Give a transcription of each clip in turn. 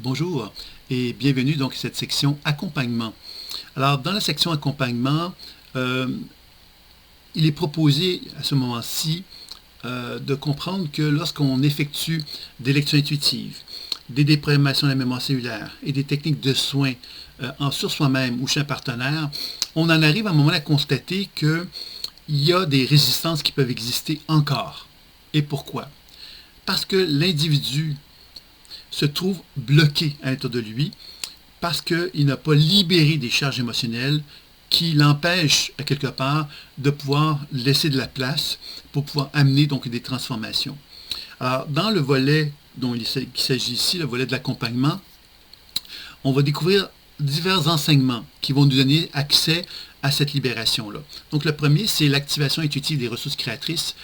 Bonjour et bienvenue donc à cette section accompagnement. Alors dans la section accompagnement, il est proposé à ce moment-ci de comprendre que lorsqu'on effectue des lectures intuitives, des déprogrammations de la mémoire cellulaire et des techniques de soins sur soi-même ou chez un partenaire, on en arrive à un moment à constater qu'il y a des résistances qui peuvent exister encore. Et pourquoi? Parce que l'individu se trouve bloqué à l'intérieur de lui parce qu'il n'a pas libéré des charges émotionnelles qui l'empêchent, à quelque part, de pouvoir laisser de la place pour pouvoir amener donc des transformations. Alors, dans le volet dont il s'agit ici, le volet de l'accompagnement, on va découvrir divers enseignements qui vont nous donner accès à cette libération-là. Donc, le premier, c'est l'activation intuitive des ressources créatrices,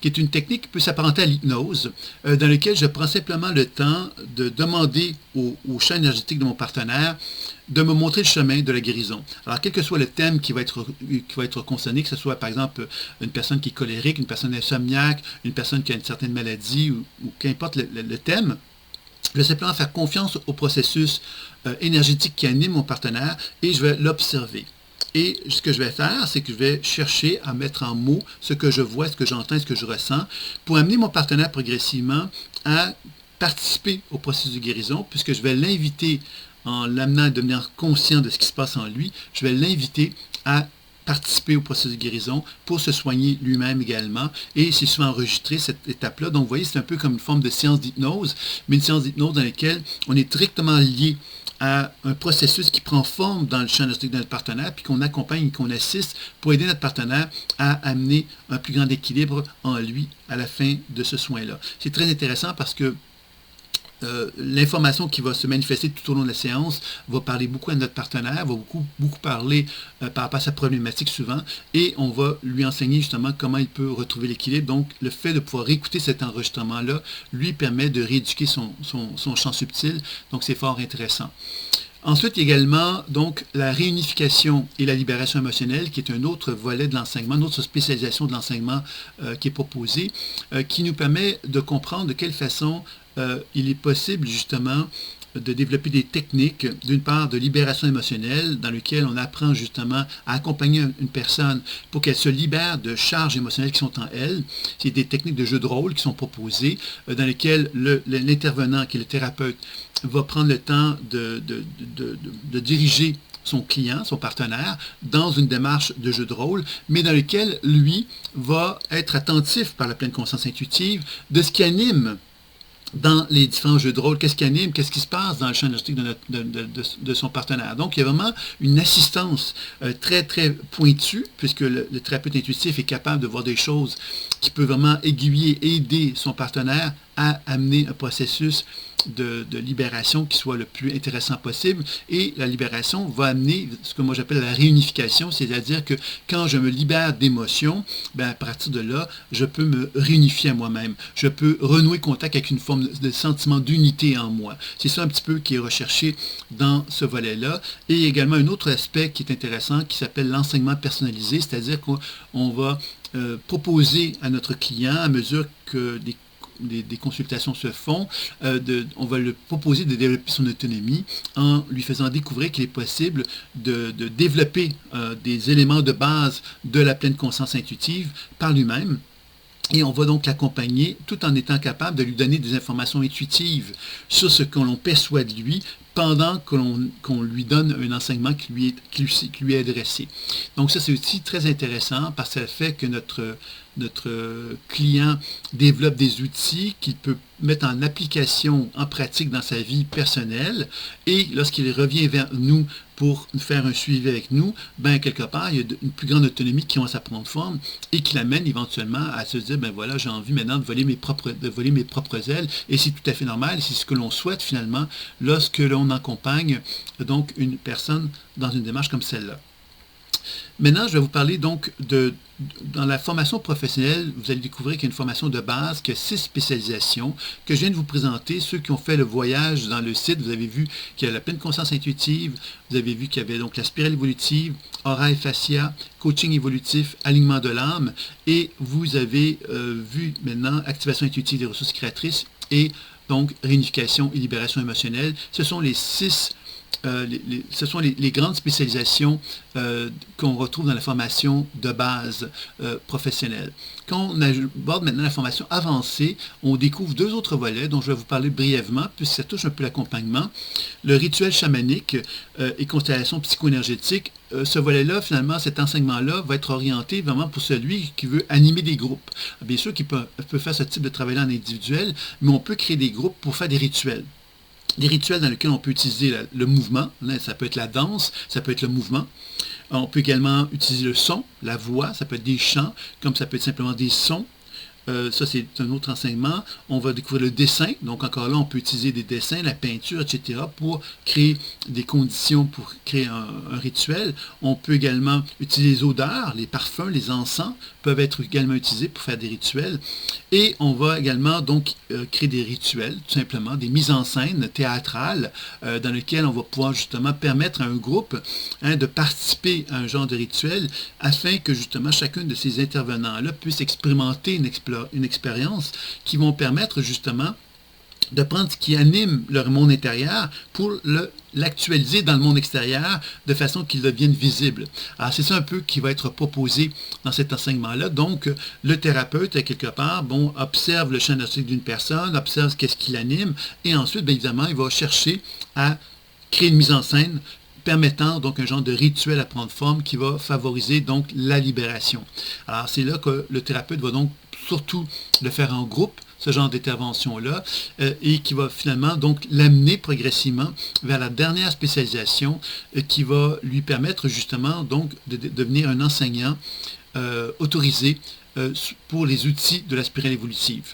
qui est une technique qui peut s'apparenter à l'hypnose, dans laquelle je prends simplement le temps de demander au champ énergétique de mon partenaire de me montrer le chemin de la guérison. Alors, quel que soit le thème qui va être concerné, que ce soit par exemple une personne qui est colérique, une personne insomniaque, une personne qui a une certaine maladie, ou qu'importe le thème, je vais simplement faire confiance au processus énergétique qui anime mon partenaire et je vais l'observer. Et ce que je vais faire, c'est que je vais chercher à mettre en mots ce que je vois, ce que j'entends, ce que je ressens, pour amener mon partenaire progressivement à participer au processus de guérison, puisque je vais l'inviter, en l'amenant à devenir conscient de ce qui se passe en lui, je vais l'inviter à participer au processus de guérison pour se soigner lui-même également. Et c'est souvent enregistré, cette étape-là. Donc, vous voyez, c'est un peu comme une forme de séance d'hypnose, mais une séance d'hypnose dans laquelle on est directement lié à un processus qui prend forme dans le champ énergétique de notre partenaire, puis qu'on accompagne et qu'on assiste pour aider notre partenaire à amener un plus grand équilibre en lui à la fin de ce soin-là. C'est très intéressant parce que l'information qui va se manifester tout au long de la séance va parler beaucoup à notre partenaire, va beaucoup parler par rapport à sa problématique souvent, et on va lui enseigner justement comment il peut retrouver l'équilibre. Donc, le fait de pouvoir écouter cet enregistrement-là lui permet de rééduquer son champ subtil, donc c'est fort intéressant. Ensuite, il y a également donc, la réunification et la libération émotionnelle, qui est un autre volet de l'enseignement, une autre spécialisation de l'enseignement qui est proposée, qui nous permet de comprendre de quelle façon il est possible justement de développer des techniques, d'une part de libération émotionnelle, dans lesquelles on apprend justement à accompagner une personne pour qu'elle se libère de charges émotionnelles qui sont en elle. C'est des techniques de jeu de rôle qui sont proposées, dans lesquelles l'intervenant, qui est le thérapeute, va prendre le temps de diriger son client, son partenaire, dans une démarche de jeu de rôle, mais dans lequel, lui, va être attentif par la pleine conscience intuitive de ce qui anime dans les différents jeux de rôle, qu'est-ce qui anime, qu'est-ce qui se passe dans le champ énergétique de son partenaire. Donc, il y a vraiment une assistance très, très pointue, puisque le thérapeute intuitif est capable de voir des choses qui peuvent vraiment aiguiller et aider son partenaire à amener un processus de libération qui soit le plus intéressant possible. Et la libération va amener ce que moi j'appelle la réunification, c'est-à-dire que quand je me libère d'émotions, à partir de là, je peux me réunifier à moi-même. Je peux renouer contact avec une forme de sentiment d'unité en moi. C'est ça un petit peu qui est recherché dans ce volet-là. Et il y a également un autre aspect qui est intéressant qui s'appelle l'enseignement personnalisé, c'est-à-dire qu'on va proposer à notre client, à mesure que des consultations se font, on va lui proposer de développer son autonomie en lui faisant découvrir qu'il est possible de développer des éléments de base de la pleine conscience intuitive par lui-même. Et on va donc l'accompagner tout en étant capable de lui donner des informations intuitives sur ce que l'on perçoit de lui pendant qu'on lui donne un enseignement qui lui est adressé. Donc ça, c'est aussi très intéressant parce que ça fait que notre client développe des outils qu'il peut mettre en application, en pratique dans sa vie personnelle, et lorsqu'il revient vers nous pour faire un suivi avec nous, quelque part, il y a une plus grande autonomie qui va prendre forme et qui l'amène éventuellement à se dire, voilà, j'ai envie maintenant de voler mes propres ailes, et c'est tout à fait normal, c'est ce que l'on souhaite finalement lorsque l'on accompagne donc une personne dans une démarche comme celle-là. Maintenant, je vais vous parler donc dans la formation professionnelle, vous allez découvrir qu'il y a une formation de base, qui a 6 spécialisations, que je viens de vous présenter. Ceux qui ont fait le voyage dans le site, vous avez vu qu'il y a la pleine conscience intuitive, vous avez vu qu'il y avait donc la spirale évolutive, aura et fascia, coaching évolutif, alignement de l'âme, et vous avez vu maintenant activation intuitive des ressources créatrices et donc réunification et libération émotionnelle. Ce sont les six ce sont les grandes spécialisations qu'on retrouve dans la formation de base professionnelle. Quand on aborde maintenant la formation avancée, on découvre deux autres volets dont je vais vous parler brièvement, puisque ça touche un peu l'accompagnement. Le rituel chamanique et constellation psycho-énergétique. Ce volet-là, finalement, cet enseignement-là va être orienté vraiment pour celui qui veut animer des groupes. Bien sûr qu'il peut faire ce type de travail-là en individuel, mais on peut créer des groupes pour faire des rituels. Des rituels dans lesquels on peut utiliser le mouvement, ça peut être la danse, ça peut être le mouvement. On peut également utiliser le son, la voix, ça peut être des chants, comme ça peut être simplement des sons. Ça, c'est un autre enseignement. On va découvrir le dessin. Donc, encore là, on peut utiliser des dessins, la peinture, etc. pour créer des conditions pour créer un rituel. On peut également utiliser les odeurs, les parfums, les encens peuvent être également utilisés pour faire des rituels. Et on va également donc créer des rituels, tout simplement, des mises en scène théâtrales dans lesquelles on va pouvoir justement permettre à un groupe de participer à un genre de rituel afin que justement chacun de ces intervenants-là puisse expérimenter une expérience qui vont permettre justement de prendre ce qui anime leur monde intérieur pour l'actualiser dans le monde extérieur de façon qu'il devienne visible. Alors, c'est ça un peu qui va être proposé dans cet enseignement-là. Donc, le thérapeute, quelque part, observe le champ énergétique d'une personne, observe qu'est-ce qui l'anime, et ensuite, bien évidemment, il va chercher à créer une mise en scène permettant donc un genre de rituel à prendre forme qui va favoriser donc la libération. Alors, c'est là que le thérapeute va donc surtout le faire en groupe, ce genre d'intervention-là, et qui va finalement donc l'amener progressivement vers la dernière spécialisation qui va lui permettre justement donc de devenir un enseignant autorisé pour les outils de la spirale évolutive.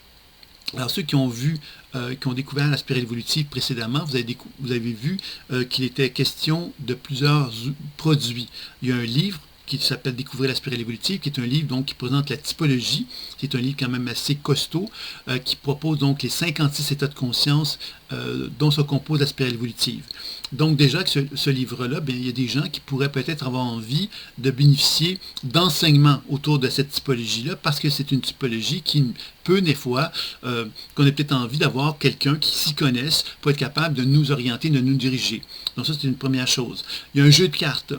Alors ceux qui ont vu, qui ont découvert la spirale évolutive précédemment, vous avez vu qu'il était question de plusieurs produits. Il y a un livre qui s'appelle Découvrir la spirale évolutive, qui est un livre donc, qui présente la typologie, qui est un livre quand même assez costaud, qui propose donc les 56 états de conscience dont se compose la spirale évolutive. Donc déjà, que ce livre-là, bien, il y a des gens qui pourraient peut-être avoir envie de bénéficier d'enseignements autour de cette typologie-là, parce que c'est une typologie qui peut, des fois, qu'on ait peut-être envie d'avoir quelqu'un qui s'y connaisse pour être capable de nous orienter, de nous diriger. Donc ça, c'est une première chose. Il y a un jeu de cartes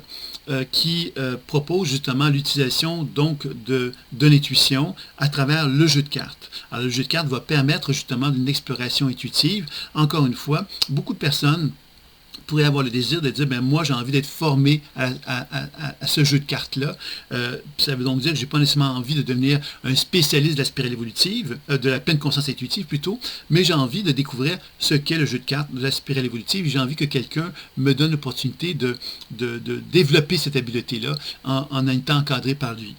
qui propose justement l'utilisation donc de l'intuition à travers le jeu de cartes. Alors le jeu de cartes va permettre justement d'une exploration intuitive. Encore une fois, beaucoup de personnes pourraient avoir le désir de dire, ben moi j'ai envie d'être formé à ce jeu de cartes-là. Ça veut donc dire que je n'ai pas nécessairement envie de devenir un spécialiste de la spirale évolutive, de la pleine conscience intuitive plutôt, mais j'ai envie de découvrir ce qu'est le jeu de cartes de la spirale évolutive. J'ai envie que quelqu'un me donne l'opportunité de développer cette habileté-là en étant encadré par lui.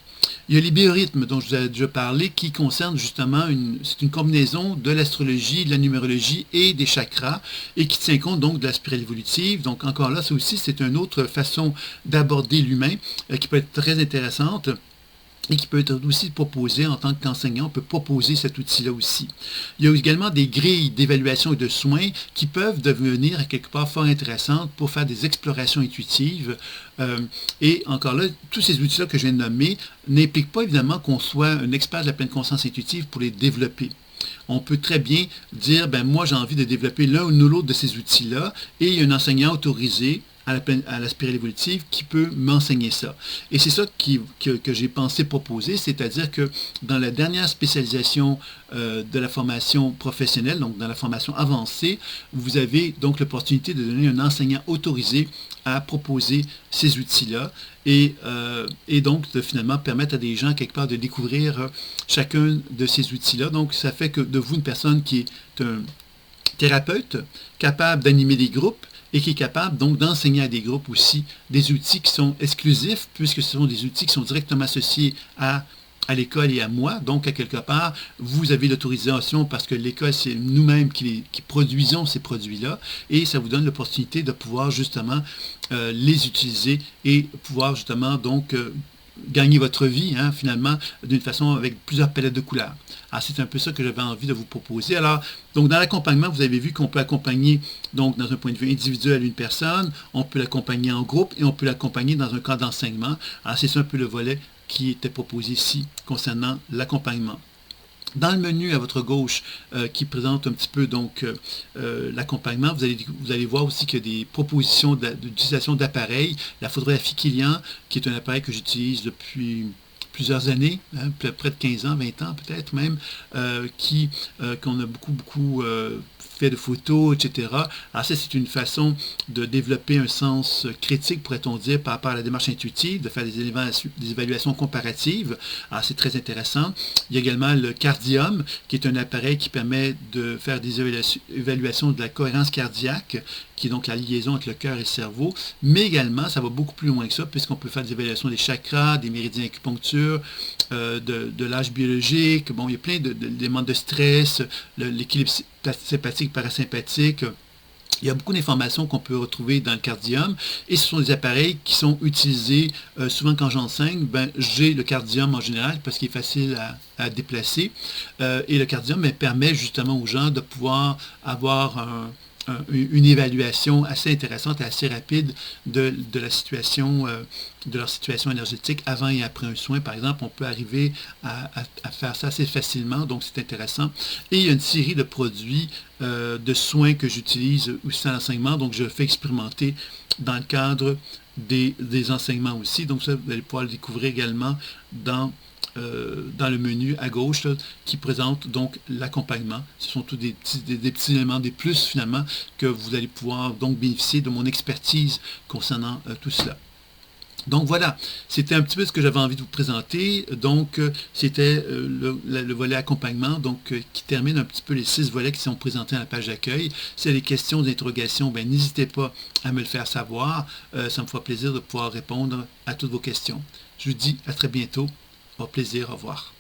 Il y a les biorhythmes dont je vous ai déjà parlé qui concernent justement c'est une combinaison de l'astrologie, de la numérologie et des chakras et qui tient compte donc de la spirale évolutive. Donc encore là, ça aussi, c'est une autre façon d'aborder l'humain qui peut être très intéressante et qui peut être aussi proposé en tant qu'enseignant, on peut proposer cet outil-là aussi. Il y a également des grilles d'évaluation et de soins qui peuvent devenir quelque part fort intéressantes pour faire des explorations intuitives. Et encore là, tous ces outils-là que je viens de nommer n'impliquent pas évidemment qu'on soit un expert de la pleine conscience intuitive pour les développer. On peut très bien dire, ben moi j'ai envie de développer l'un ou l'autre de ces outils-là et il y a un enseignant autorisé à la spirale évolutive qui peut m'enseigner ça. Et c'est ça que j'ai pensé proposer, c'est-à-dire que dans la dernière spécialisation de la formation professionnelle, donc dans la formation avancée, vous avez donc l'opportunité de donner un enseignant autorisé à proposer ces outils-là et donc de finalement permettre à des gens quelque part de découvrir chacun de ces outils-là. Donc ça fait que de vous une personne qui est un thérapeute capable d'animer des groupes, et qui est capable donc d'enseigner à des groupes aussi des outils qui sont exclusifs, puisque ce sont des outils qui sont directement associés à l'école et à moi. Donc, à quelque part, vous avez l'autorisation parce que l'école, c'est nous-mêmes qui produisons ces produits-là, et ça vous donne l'opportunité de pouvoir justement les utiliser et pouvoir justement donc gagner votre vie, finalement, d'une façon avec plusieurs palettes de couleurs. Alors, c'est un peu ça que j'avais envie de vous proposer. Alors, donc, dans l'accompagnement, vous avez vu qu'on peut accompagner, donc, dans un point de vue individuel une personne, on peut l'accompagner en groupe et on peut l'accompagner dans un cadre d'enseignement. Alors, c'est ça un peu le volet qui était proposé ici concernant l'accompagnement. Dans le menu à votre gauche qui présente un petit peu donc l'accompagnement, vous allez voir aussi qu'il y a des propositions d'utilisation d'appareils. La photographie client, qui est un appareil que j'utilise depuis plusieurs années, hein, près de 15 ans, 20 ans peut-être même, qu'on a beaucoup fait de photos, etc. Alors ça, c'est une façon de développer un sens critique, pourrait-on dire, par rapport à la démarche intuitive, de faire des évaluations comparatives. Alors c'est très intéressant. Il y a également le Cardium, qui est un appareil qui permet de faire des évaluations de la cohérence cardiaque, qui est donc la liaison entre le cœur et le cerveau, mais également, ça va beaucoup plus loin que ça, puisqu'on peut faire des évaluations des chakras, des méridiens acupuncture, de l'âge biologique. Bon, il y a plein d'éléments de stress, l'équilibre sympathique, parasympathique. Il y a beaucoup d'informations qu'on peut retrouver dans le Cardium, et ce sont des appareils qui sont utilisés souvent quand j'enseigne. Ben, j'ai le Cardium en général parce qu'il est facile à déplacer, et le Cardium permet justement aux gens de pouvoir avoir une évaluation assez intéressante et assez rapide de la situation, de leur situation énergétique avant et après un soin. Par exemple, on peut arriver à faire ça assez facilement, donc c'est intéressant. Et il y a une série de produits de soins que j'utilise aussi en enseignement, donc je le fais expérimenter dans le cadre des enseignements aussi. Donc ça, vous allez pouvoir le découvrir également dans le menu à gauche là, qui présente donc l'accompagnement. Ce sont tous des petits éléments, des plus finalement, que vous allez pouvoir donc bénéficier de mon expertise concernant tout cela. Donc voilà, c'était un petit peu ce que j'avais envie de vous présenter. Donc c'était le volet accompagnement, donc qui termine un petit peu les 6 volets qui sont présentés à la page d'accueil. Si vous avez des questions, des interrogations, ben, n'hésitez pas à me le faire savoir. Ça me fera plaisir de pouvoir répondre à toutes vos questions. Je vous dis à très bientôt. Au plaisir, au revoir.